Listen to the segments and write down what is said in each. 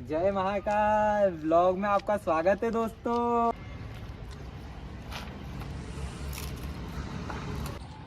जय महाकाल व्लॉग में आपका स्वागत है दोस्तों।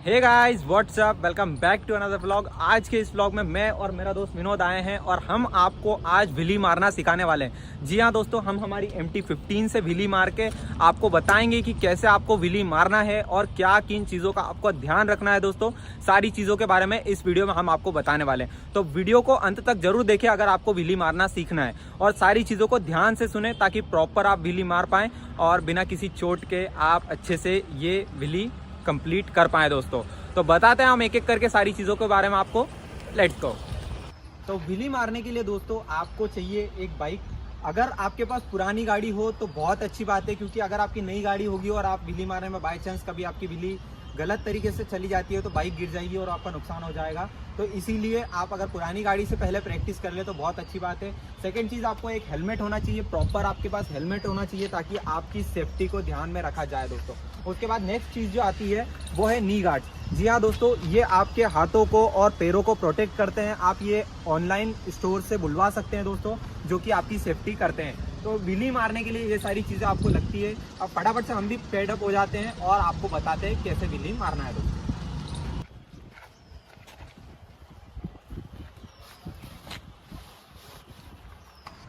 Hey guys what's up, welcome back to another vlog. आज के इस व्लॉग में मैं और मेरा दोस्त विनोद आए हैं और हम आपको आज व्हीली मारना सिखाने वाले हैं। जी हाँ दोस्तों, हम हमारी MT-15 से व्हीली मार के आपको बताएंगे कि कैसे आपको व्हीली मारना है और क्या किन चीज़ों का आपको ध्यान रखना है। दोस्तों सारी चीज़ों के बारे में इस वीडियो में हम आपको बताने वाले हैं, तो वीडियो को अंत तक जरूर देखें अगर आपको व्हीली मारना सीखना है, और सारी चीज़ों को ध्यान से सुने ताकि प्रॉपर आप व्हीली मार पाएँ और बिना किसी चोट के आप अच्छे से ये व्हीली कंप्लीट कर पाए। दोस्तों तो बताते हैं हम एक एक करके सारी चीज़ों के बारे में आपको। Let's go. तो व्हीली मारने के लिए दोस्तों आपको चाहिए एक बाइक। अगर आपके पास पुरानी गाड़ी हो तो बहुत अच्छी बात है, क्योंकि अगर आपकी नई गाड़ी होगी और आप व्हीली मारने में बाई चांस कभी आपकी व्हीली गलत तरीके से चली जाती है तो बाइक गिर जाएगी और आपका नुकसान हो जाएगा। तो इसीलिए आप अगर पुरानी गाड़ी से पहले प्रैक्टिस कर ले तो बहुत अच्छी बात है। सेकंड चीज़, आपको एक हेलमेट होना चाहिए, प्रॉपर आपके पास हेलमेट होना चाहिए ताकि आपकी सेफ्टी को ध्यान में रखा जाए दोस्तों। उसके बाद नेक्स्ट चीज़ जो आती है वो है नी गार्ड्स। जी हाँ दोस्तों, ये आपके हाथों को और पैरों को प्रोटेक्ट करते हैं। आप ये ऑनलाइन स्टोर से बुलवा सकते हैं दोस्तों, जो कि आपकी सेफ्टी करते हैं। तो व्हीली मारने के लिए ये सारी चीज़ें आपको लगती है। अब फटाफट से हम भी पेड अप हो जाते हैं और आपको बताते हैं कैसे व्हीली मारना है दोस्तों।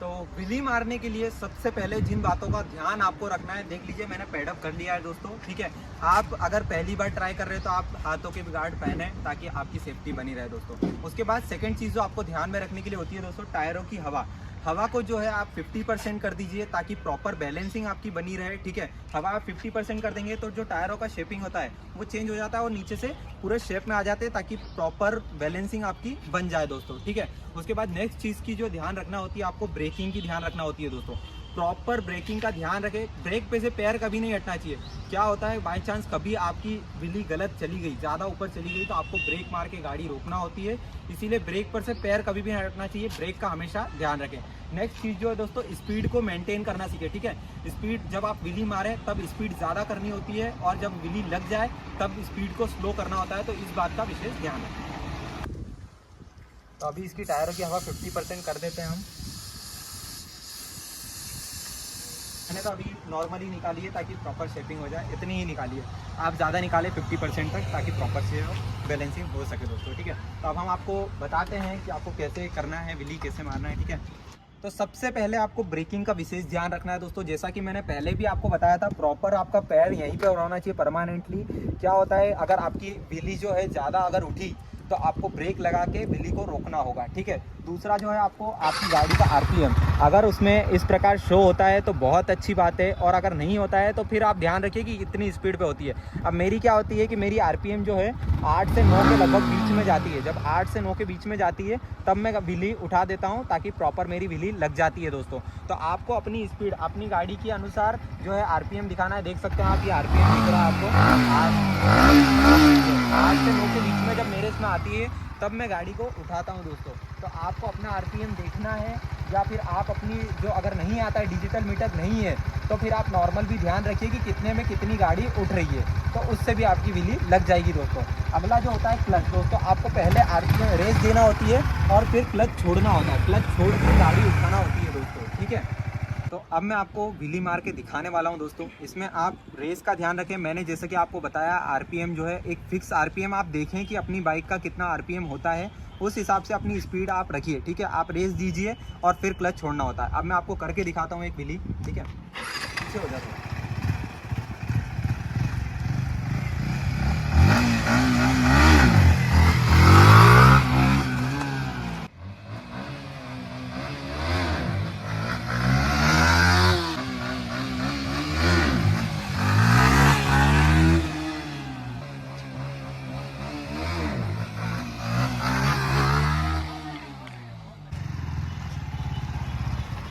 तो व्हीली मारने के लिए सबसे पहले जिन बातों का ध्यान आपको रखना है, देख लीजिए मैंने पेड अप कर लिया है दोस्तों, ठीक है। आप अगर पहली बार ट्राई कर रहे हो तो आप हाथों के भी गार्ड पहने ताकि आपकी सेफ्टी बनी रहे दोस्तों। उसके बाद सेकंड चीज़ जो आपको ध्यान में रखने के लिए होती है दोस्तों, टायरों की हवा को जो है आप 50% कर दीजिए ताकि प्रॉपर बैलेंसिंग आपकी बनी रहे, ठीक है। हवा आप 50% कर देंगे तो जो टायरों का शेपिंग होता है वो चेंज हो जाता है और नीचे से पूरे शेप में आ जाते हैं ताकि प्रॉपर बैलेंसिंग आपकी बन जाए दोस्तों, ठीक है। उसके बाद नेक्स्ट चीज़ की जो ध्यान रखना होती है, आपको ब्रेकिंग की ध्यान रखना होती है दोस्तों। प्रॉपर ब्रेकिंग का ध्यान रखें, ब्रेक पे से पैर कभी नहीं हटना चाहिए। क्या होता है, बाई चांस कभी आपकी व्हीली गलत चली गई, ज़्यादा ऊपर चली गई, तो आपको ब्रेक मार के गाड़ी रोकना होती है। इसीलिए ब्रेक पर से पैर कभी भी नहीं हटना चाहिए, ब्रेक का हमेशा ध्यान रखें। नेक्स्ट चीज़ जो है दोस्तों, स्पीड को मेंटेन करना सीखें, ठीक है। स्पीड जब आप व्हीली मारें तब स्पीड ज़्यादा करनी होती है और जब व्हीली लग जाए तब स्पीड को स्लो करना होता है, तो इस बात का विशेष ध्यान रखें। तो अभी इसकी टायरों की हवा 50% कर देते हैं हम। मैंने तो अभी नॉर्मली निकाली है ताकि प्रॉपर शेपिंग हो जाए, इतनी ही निकाली है। आप ज़्यादा निकालें 50% तक ताकि प्रॉपर से बैलेंसिंग हो सके दोस्तों, ठीक है। तो अब हम आपको बताते हैं कि आपको कैसे करना है, व्हीली कैसे मारना है, ठीक है। तो सबसे पहले आपको ब्रेकिंग का विशेष ध्यान रखना है दोस्तों। जैसा कि मैंने पहले भी आपको बताया था, प्रॉपर आपका पैर यहीं पे होना चाहिए परमानेंटली। क्या होता है, अगर आपकी व्हीली जो है ज़्यादा अगर उठी तो आपको ब्रेक लगा के व्हीली को रोकना होगा, ठीक है। दूसरा जो है, आपको आपकी गाड़ी का RPM अगर उसमें इस प्रकार शो होता है तो बहुत अच्छी बात है, और अगर नहीं होता है तो फिर आप ध्यान रखिए कि कितनी स्पीड पे होती है। अब मेरी क्या होती है कि मेरी RPM जो है 8 से 9 के लगभग बीच में जाती है। जब 8 से 9 के बीच में जाती है तब मैं व्हीली उठा देता हूँ ताकि प्रॉपर मेरी व्हीली लग जाती है दोस्तों। तो आपको अपनी स्पीड अपनी गाड़ी के अनुसार जो है RPM दिखाना है। देख सकते हैं आप, ये RPM दिख रहा है आपको। 8 से 9 के बीच में जब मेरे इसमें आती है तब मैं गाड़ी को उठाता हूं दोस्तों। तो आपको अपना RPM देखना है, या फिर आप अपनी जो अगर नहीं आता है, डिजिटल मीटर नहीं है, तो फिर आप नॉर्मल भी ध्यान रखिए कि कितने में कितनी गाड़ी उठ रही है, तो उससे भी आपकी व्हीली लग जाएगी दोस्तों। अगला जो होता है क्लच दोस्तों, आपको पहले RPM रेस देना होती है और फिर क्लच छोड़ना होता है। क्लच छोड़ के गाड़ी उठाना होती है दोस्तों, ठीक है। तो अब मैं आपको व्हीली मार के दिखाने वाला हूं दोस्तों। इसमें आप रेस का ध्यान रखें। मैंने जैसे कि आपको बताया, RPM जो है एक फिक्स RPM आप देखें कि अपनी बाइक का कितना RPM होता है, उस हिसाब से अपनी स्पीड आप रखिए, ठीक है। आप रेस दीजिए और फिर क्लच छोड़ना होता है। अब मैं आपको करके दिखाता हूँ एक व्हीली, ठीक है। पीछे हो जाता है।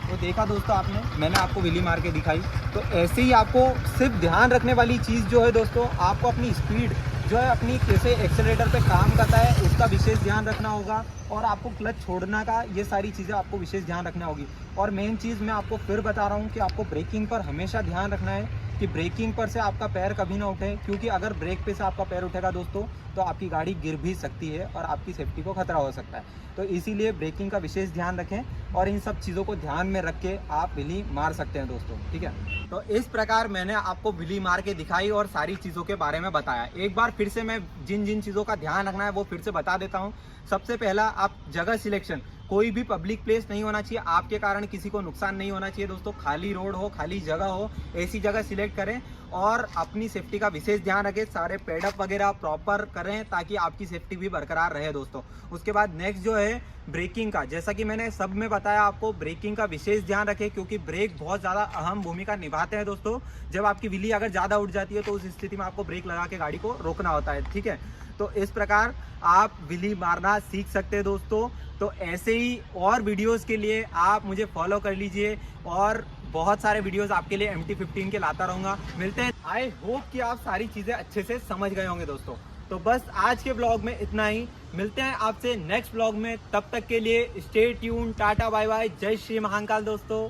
तो देखा दोस्तों आपने, मैंने आपको व्हीली मार के दिखाई। तो ऐसे ही आपको सिर्फ ध्यान रखने वाली चीज़ जो है दोस्तों, आपको अपनी स्पीड जो है अपनी कैसे एक्सेलेरेटर पे काम करता है उसका विशेष ध्यान रखना होगा, और आपको क्लच छोड़ना का, ये सारी चीज़ें आपको विशेष ध्यान रखना होगी। और मेन चीज़ मैं आपको फिर बता रहा हूँ कि आपको ब्रेकिंग पर हमेशा ध्यान रखना है। कि ब्रेकिंग पर से आपका पैर कभी ना उठे, क्योंकि अगर ब्रेक पे से आपका पैर उठेगा दोस्तों तो आपकी गाड़ी गिर भी सकती है और आपकी सेफ्टी को खतरा हो सकता है। तो इसीलिए ब्रेकिंग का विशेष ध्यान रखें और इन सब चीज़ों को ध्यान में रख के आप व्हीली मार सकते हैं दोस्तों, ठीक है। तो इस प्रकार मैंने आपको व्हीली मार के दिखाई और सारी चीज़ों के बारे में बताया। एक बार फिर से मैं जिन जिन चीज़ों का ध्यान रखना है वो फिर से बता देता हूँ। सबसे पहला, आप जगह सिलेक्शन, कोई भी पब्लिक प्लेस नहीं होना चाहिए, आपके कारण किसी को नुकसान नहीं होना चाहिए दोस्तों। खाली रोड हो, खाली जगह हो, ऐसी जगह सिलेक्ट करें और अपनी सेफ्टी का विशेष ध्यान रखें। सारे पेडअप वगैरह प्रॉपर करें ताकि आपकी सेफ्टी भी बरकरार रहे दोस्तों। उसके बाद नेक्स्ट जो है ब्रेकिंग का, जैसा कि मैंने सब में बताया आपको, ब्रेकिंग का विशेष ध्यान रखें क्योंकि ब्रेक बहुत ज़्यादा अहम भूमिका निभाते हैं दोस्तों। जब आपकी व्हीली अगर ज़्यादा उठ जाती है तो उस स्थिति में आपको ब्रेक लगा के गाड़ी को रोकना होता है, ठीक है। तो इस प्रकार आप व्हीली मारना सीख सकते हैं दोस्तों। तो ऐसे ही और वीडियोस के लिए आप मुझे फॉलो कर लीजिए और बहुत सारे वीडियोस आपके लिए MT15 के लाता रहूँगा। मिलते हैं। आई होप कि आप सारी चीज़ें अच्छे से समझ गए होंगे दोस्तों। तो बस आज के ब्लॉग में इतना ही। मिलते हैं आपसे नेक्स्ट ब्लॉग में, तब तक के लिए stay tune, tata bye bye, जय श्री महाकाल दोस्तों।